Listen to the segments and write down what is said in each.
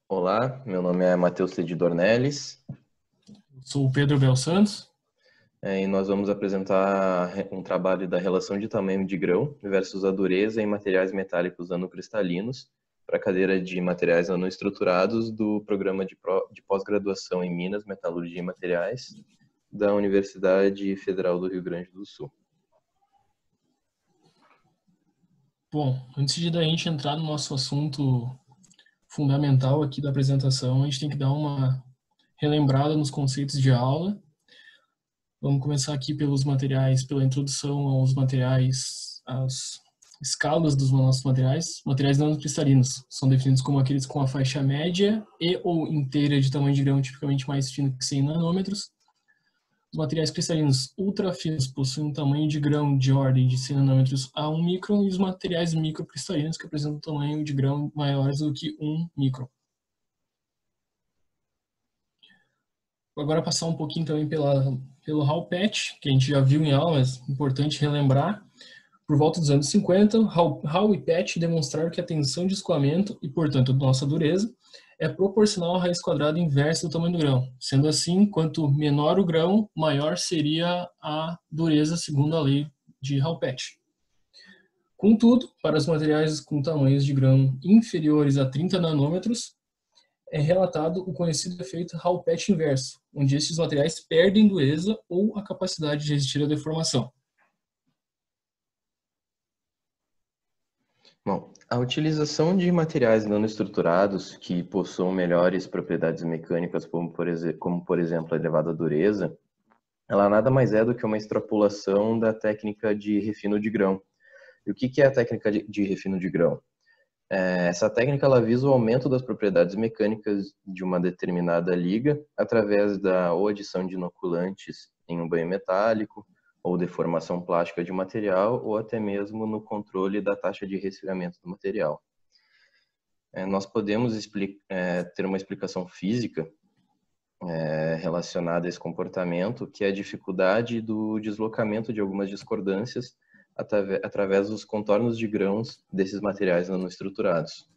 Olá, meu nome é Matheus Cedi Dornelles, Sou o Pedro Bel Santos. e nós vamos apresentar um trabalho da relação de tamanho de grão versus a dureza em materiais metálicos nanocristalinos para a cadeira de materiais nanoestruturados do programa de pós-graduação em Minas, Metalurgia e Materiais da Universidade Federal do Rio Grande do Sul. Bom, antes de a gente entrar no nosso assunto fundamental aqui da apresentação, a gente tem que dar uma relembrada nos conceitos de aula. Vamos começar aqui pelos materiais, pela introdução aos materiais, às escalas dos nossos materiais. Materiais nanocristalinos são definidos como aqueles com a faixa média e ou inteira de tamanho de grão tipicamente mais fino que 100 nanômetros. Os materiais cristalinos ultrafinos possuem um tamanho de grão de ordem de 100 nanômetros a 1 micron e os materiais microcristalinos que apresentam um tamanho de grão maiores do que 1 micron. Vou agora passar um pouquinho também pelo Hall Patch, que a gente já viu em aula, mas é importante relembrar. Por volta dos anos 50, Hall e Patch demonstraram que a tensão de escoamento e, portanto, nossa dureza, é proporcional à raiz quadrada inversa do tamanho do grão. Sendo assim, quanto menor o grão, maior seria a dureza segundo a lei de Hall-Patch. Contudo, para os materiais com tamanhos de grão inferiores a 30 nanômetros, é relatado o conhecido efeito Hall-Patch inverso, onde estes materiais perdem dureza ou a capacidade de resistir à deformação. Bom, a utilização de materiais nanoestruturados que possuam melhores propriedades mecânicas, como por exemplo a elevada dureza, ela nada mais é do que uma extrapolação da técnica de refino de grão. E o que é a técnica de refino de grão? Essa técnica ela visa o aumento das propriedades mecânicas de uma determinada liga através da ou adição de inoculantes em um banho metálico, ou deformação plástica de material, ou até mesmo no controle da taxa de resfriamento do material. Nós podemos ter uma explicação física relacionada a esse comportamento, que é a dificuldade do deslocamento de algumas discordâncias através dos contornos de grãos desses materiais nanoestruturados.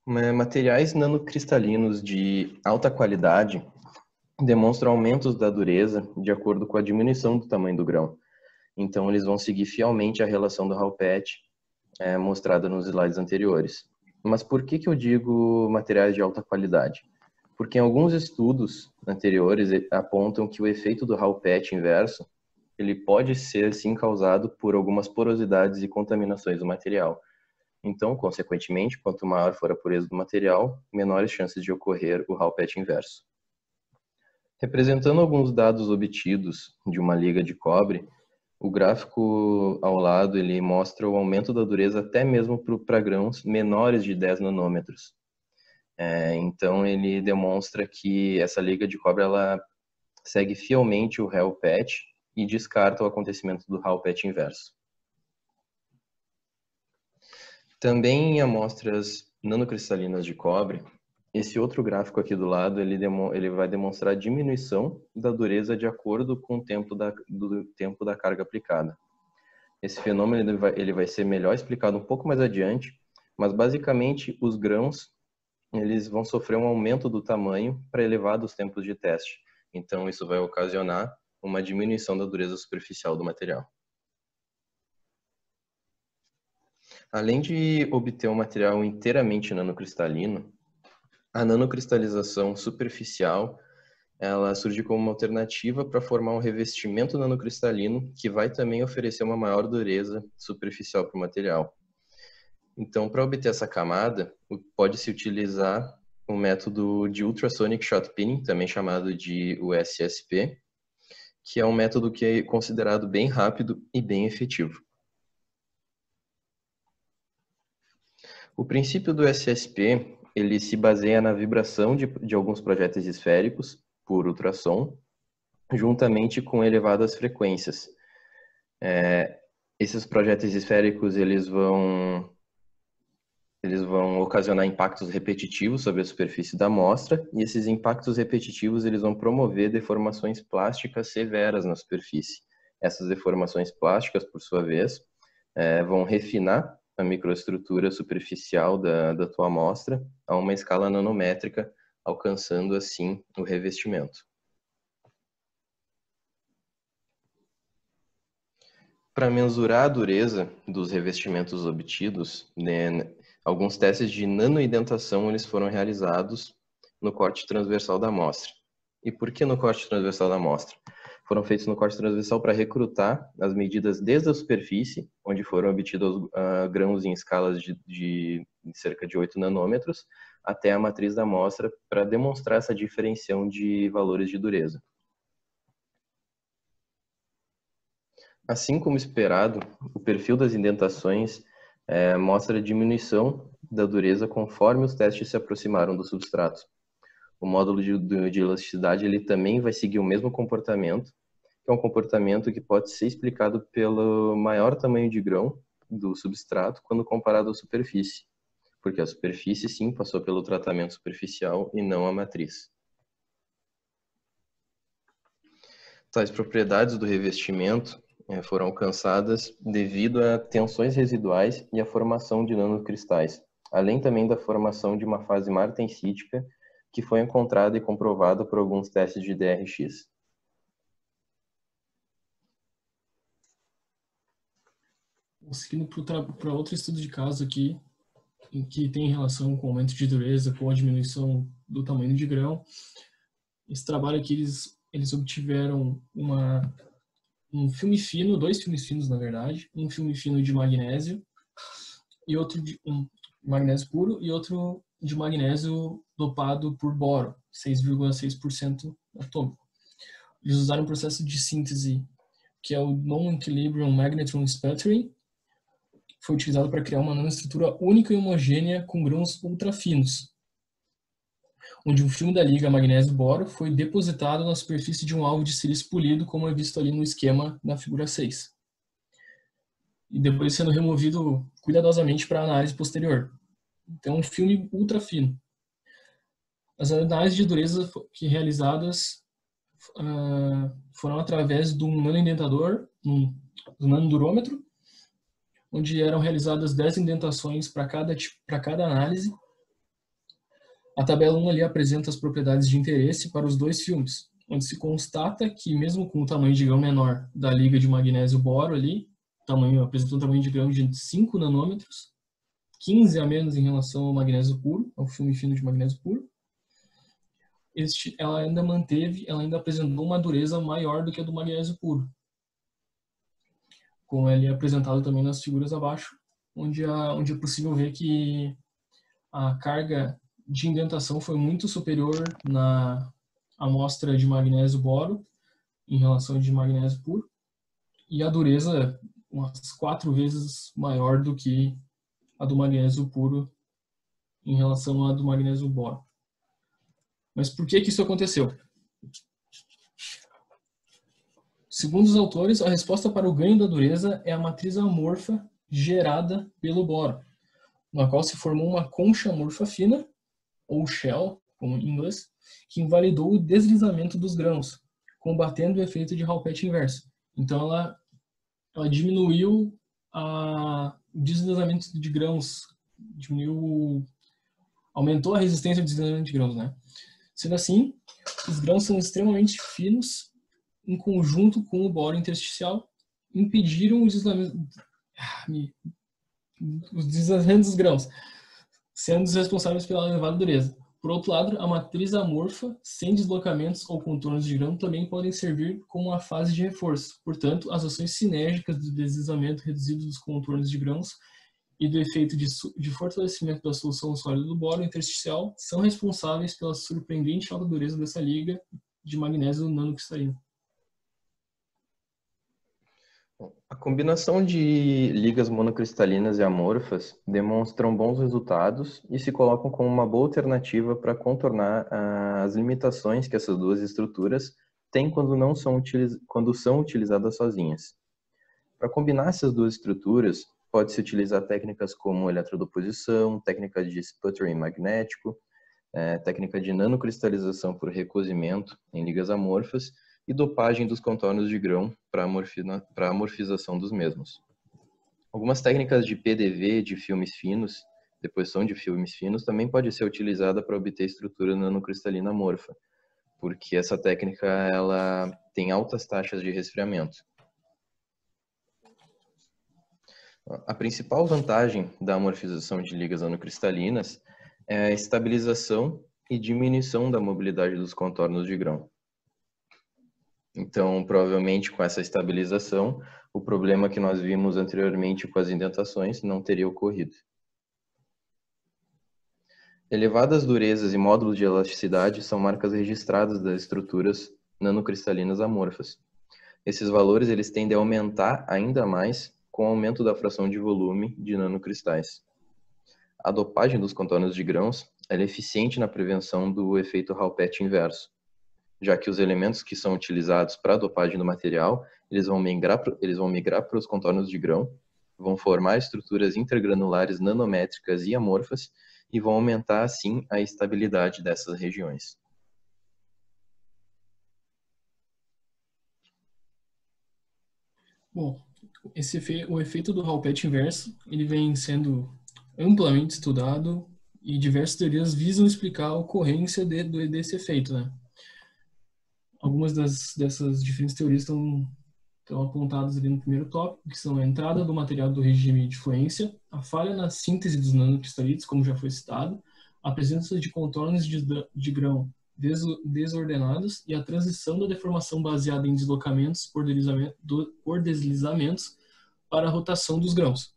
Materiais nanocristalinos de alta qualidade demonstram aumentos da dureza de acordo com a diminuição do tamanho do grão. Então, eles vão seguir fielmente a relação do Hall-Patch mostrada nos slides anteriores. Mas por que eu digo materiais de alta qualidade? Porque em alguns estudos anteriores apontam que o efeito do Hall-Patch inverso ele pode ser, sim, causado por algumas porosidades e contaminações do material. Então, consequentemente, quanto maior for a pureza do material, menores chances de ocorrer o Hall-Patch inverso. Representando alguns dados obtidos de uma liga de cobre, o gráfico ao lado ele mostra o aumento da dureza até mesmo para grãos menores de 10 nanômetros. Então ele demonstra que essa liga de cobre ela segue fielmente o Hall-Patch e descarta o acontecimento do Hall-Patch inverso. Também em amostras nanocristalinas de cobre, esse outro gráfico aqui do lado, ele vai demonstrar a diminuição da dureza de acordo com o tempo da carga aplicada. Esse fenômeno ele vai ser melhor explicado um pouco mais adiante, mas basicamente os grãos eles vão sofrer um aumento do tamanho para elevados tempos de teste. Então isso vai ocasionar uma diminuição da dureza superficial do material. Além de obter um material inteiramente nanocristalino, a nanocristalização superficial ela surge como uma alternativa para formar um revestimento nanocristalino que vai também oferecer uma maior dureza superficial para o material. Então, para obter essa camada, pode-se utilizar o método de Ultrasonic Shot Peening, também chamado de USSP, que é um método que é considerado bem rápido e bem efetivo. O princípio do USSP ele se baseia na vibração de alguns projéteis esféricos por ultrassom, juntamente com elevadas frequências. Esses projéteis esféricos eles vão ocasionar impactos repetitivos sobre a superfície da amostra, e esses impactos repetitivos eles vão promover deformações plásticas severas na superfície. Essas deformações plásticas, por sua vez, vão refinar a microestrutura superficial da tua amostra a uma escala nanométrica, alcançando assim o revestimento. Para mensurar a dureza dos revestimentos obtidos, né, alguns testes de nanoindentação eles foram realizados no corte transversal da amostra. E por que no corte transversal da amostra? Foram feitos no corte transversal para recrutar as medidas desde a superfície, onde foram obtidos grãos em escalas de cerca de 8 nanômetros, até a matriz da amostra, para demonstrar essa diferenciação de valores de dureza. Assim como esperado, o perfil das indentações mostra diminuição da dureza conforme os testes se aproximaram do substrato. O módulo de elasticidade ele também vai seguir o mesmo comportamento, que é um comportamento que pode ser explicado pelo maior tamanho de grão do substrato quando comparado à superfície, porque a superfície sim passou pelo tratamento superficial e não a matriz. Tais propriedades do revestimento foram alcançadas devido a tensões residuais e a formação de nanocristais, além também da formação de uma fase martensítica que foi encontrada e comprovada por alguns testes de DRX. Seguindo para outro estudo de caso aqui, em que tem relação com o aumento de dureza, com a diminuição do tamanho de grão. Esse trabalho aqui, eles obtiveram um filme fino, 2 filmes finos na verdade, um filme fino de magnésio e outro de magnésio puro e outro de magnésio dopado por boro, 6,6% atômico. Eles usaram um processo de síntese que é o Non-Equilibrium Magnetron Sputtering, foi utilizado para criar uma nanoestrutura única e homogênea com grãos ultrafinos, onde um filme da liga magnésio-boro foi depositado na superfície de um alvo de silício polido, como é visto ali no esquema da figura 6. E depois sendo removido cuidadosamente para análise posterior. Então, um filme ultra fino. As análises de dureza realizadas foram através de um nanoindentador, do nanodurômetro, onde eram realizadas 10 indentações para cada análise. A tabela 1 ali apresenta as propriedades de interesse para os 2 filmes, onde se constata que mesmo com o tamanho de grão menor da liga de magnésio-boro ali, apresenta um tamanho de grão de 5 nanômetros, 15 a menos em relação ao magnésio puro, ao filme fino de magnésio puro. Ela ainda apresentou uma dureza maior do que a do magnésio puro, como ele é apresentado também nas figuras abaixo, onde é possível ver que a carga de indentação foi muito superior na amostra de magnésio-boro em relação de magnésio puro, e a dureza umas 4 vezes maior do que a do magnésio puro em relação à do magnésio-boro. Mas por que isso aconteceu? Segundo os autores, a resposta para o ganho da dureza é a matriz amorfa gerada pelo boro, na qual se formou uma concha amorfa fina, ou shell, como em inglês, que invalidou o deslizamento dos grãos, combatendo o efeito de Hall-Petch inverso. Então ela diminuiu o deslizamento de grãos, aumentou a resistência ao deslizamento de grãos, né? Sendo assim, os grãos são extremamente finos, em conjunto com o boro intersticial, impediram o deslizamento dos grãos, sendo os responsáveis pela elevada dureza. Por outro lado, a matriz amorfa, sem deslocamentos ou contornos de grão, também podem servir como uma fase de reforço. Portanto, as ações sinérgicas do deslizamento reduzido dos contornos de grãos e do efeito de fortalecimento da solução sólida do boro intersticial são responsáveis pela surpreendente alta dureza dessa liga de magnésio nanocristalino. A combinação de ligas monocristalinas e amorfas demonstram bons resultados e se colocam como uma boa alternativa para contornar as limitações que essas duas estruturas têm quando são utilizadas sozinhas. Para combinar essas duas estruturas, pode-se utilizar técnicas como eletrodeposição, técnica de sputtering magnético, técnica de nanocristalização por recozimento em ligas amorfas e dopagem dos contornos de grão para a amorfização dos mesmos. Algumas técnicas de PDV, de filmes finos, deposição de filmes finos, também pode ser utilizada para obter estrutura nanocristalina amorfa, porque essa técnica ela tem altas taxas de resfriamento. A principal vantagem da amorfização de ligas nanocristalinas é a estabilização e diminuição da mobilidade dos contornos de grão. Então, provavelmente com essa estabilização, o problema que nós vimos anteriormente com as indentações não teria ocorrido. Elevadas durezas e módulos de elasticidade são marcas registradas das estruturas nanocristalinas amorfas. Esses valores eles tendem a aumentar ainda mais com o aumento da fração de volume de nanocristais. A dopagem dos contornos de grãos é eficiente na prevenção do efeito Hall-Petch inverso, já que os elementos que são utilizados para a dopagem do material, eles vão migrar para os contornos de grão, vão formar estruturas intergranulares nanométricas e amorfas e vão aumentar, assim, a estabilidade dessas regiões. Bom, o efeito do Hall-Petch inverso, ele vem sendo amplamente estudado e diversas teorias visam explicar a ocorrência desse efeito, né? Algumas dessas diferentes teorias estão apontadas ali no primeiro tópico, que são a entrada do material do regime de fluência, a falha na síntese dos nanocristalitos, como já foi citado, a presença de contornos de grão desordenados e a transição da deformação baseada em deslocamentos por deslizamentos para a rotação dos grãos.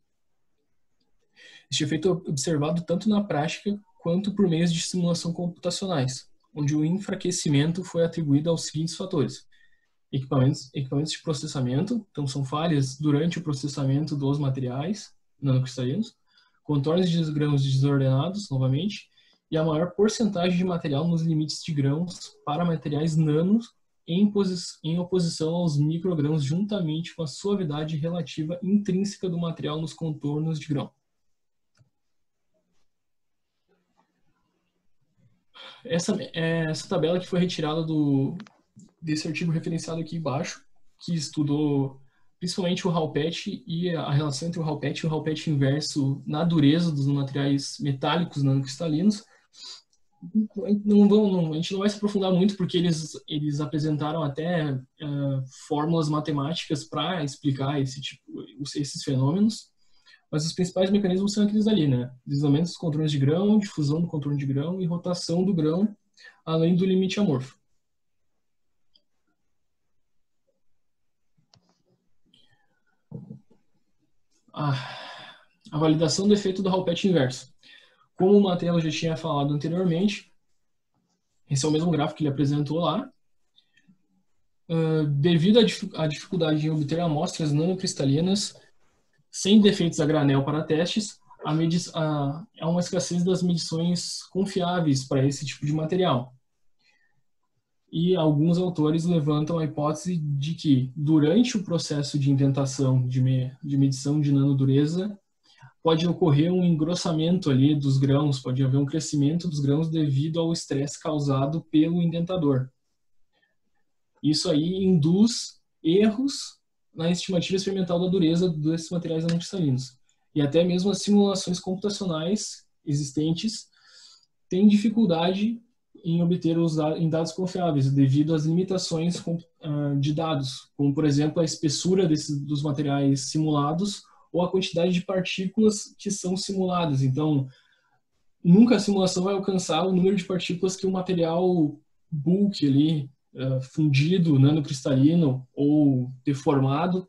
Este efeito é observado tanto na prática quanto por meios de simulação computacionais, onde o enfraquecimento foi atribuído aos seguintes fatores: equipamentos de processamento, então são falhas durante o processamento dos materiais nanocristalinos, contornos de grãos desordenados, novamente, e a maior porcentagem de material nos limites de grãos para materiais nanos em oposição aos microgrãos, juntamente com a suavidade relativa intrínseca do material nos contornos de grão. Essa tabela que foi retirada desse artigo referenciado aqui embaixo, que estudou principalmente o Hall-Petch e a relação entre o Hall-Petch e o Hall-Petch inverso na dureza dos materiais metálicos nanocristalinos. A gente não vai se aprofundar muito, porque eles apresentaram até fórmulas matemáticas para explicar esses fenômenos, mas os principais mecanismos são aqueles ali, né? Deslizamento dos contornos de grão, difusão do contorno de grão e rotação do grão, além do limite amorfo. A validação do efeito do Hall-Petch inverso. Como o Matheus já tinha falado anteriormente, esse é o mesmo gráfico que ele apresentou lá. Devido à dificuldade em obter amostras nanocristalinas sem defeitos a granel para testes, há uma escassez das medições confiáveis para esse tipo de material. E alguns autores levantam a hipótese de que, durante o processo de indentação de medição de nanodureza, pode ocorrer um engrossamento ali dos grãos, pode haver um crescimento dos grãos devido ao estresse causado pelo indentador. Isso aí induz erros na estimativa experimental da dureza desses materiais nanocristalinos. E até mesmo as simulações computacionais existentes têm dificuldade em obter em dados confiáveis, devido às limitações de dados, como, por exemplo, a espessura dos materiais simulados ou a quantidade de partículas que são simuladas. Então, nunca a simulação vai alcançar o número de partículas que um material bulk ali, fundido, nanocristalino ou deformado,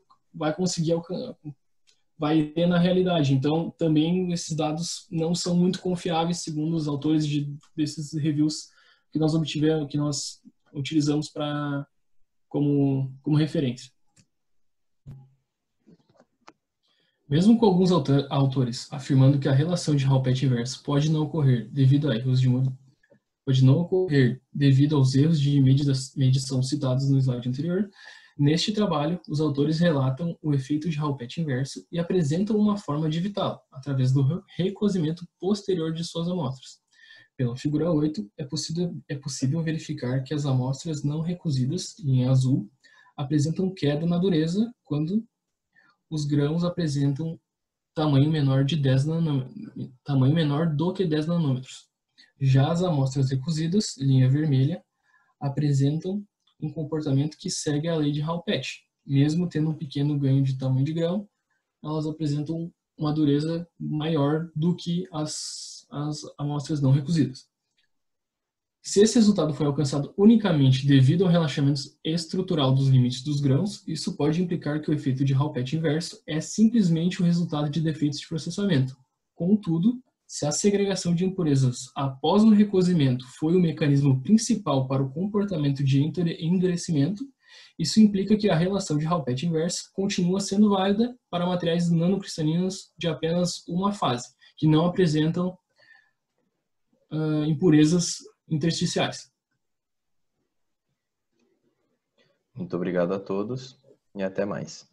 vai ter na realidade. Então, também esses dados não são muito confiáveis, segundo os autores desses reviews que nós utilizamos como referência. Mesmo com alguns autores afirmando que a relação de Hall-Petch inverso pode não ocorrer devido aos erros de medição citados no slide anterior, neste trabalho, os autores relatam o efeito de Hall-Petch inverso e apresentam uma forma de evitá-lo, através do recozimento posterior de suas amostras. Pela figura 8, é possível verificar que as amostras não recozidas, em azul, apresentam queda na dureza quando os grãos apresentam tamanho menor de 10 tamanho menor do que 10 nanômetros. Já as amostras recozidas, linha vermelha, apresentam um comportamento que segue a lei de Hall-Petch. Mesmo tendo um pequeno ganho de tamanho de grão, elas apresentam uma dureza maior do que as amostras não recozidas. Se esse resultado foi alcançado unicamente devido ao relaxamento estrutural dos limites dos grãos, isso pode implicar que o efeito de Hall-Petch inverso é simplesmente o resultado de defeitos de processamento. Contudo, se a segregação de impurezas após o recozimento foi o mecanismo principal para o comportamento de endurecimento, isso implica que a relação de Hall-Petch inverso continua sendo válida para materiais nanocristalinos de apenas uma fase, que não apresentam impurezas intersticiais. Muito obrigado a todos e até mais.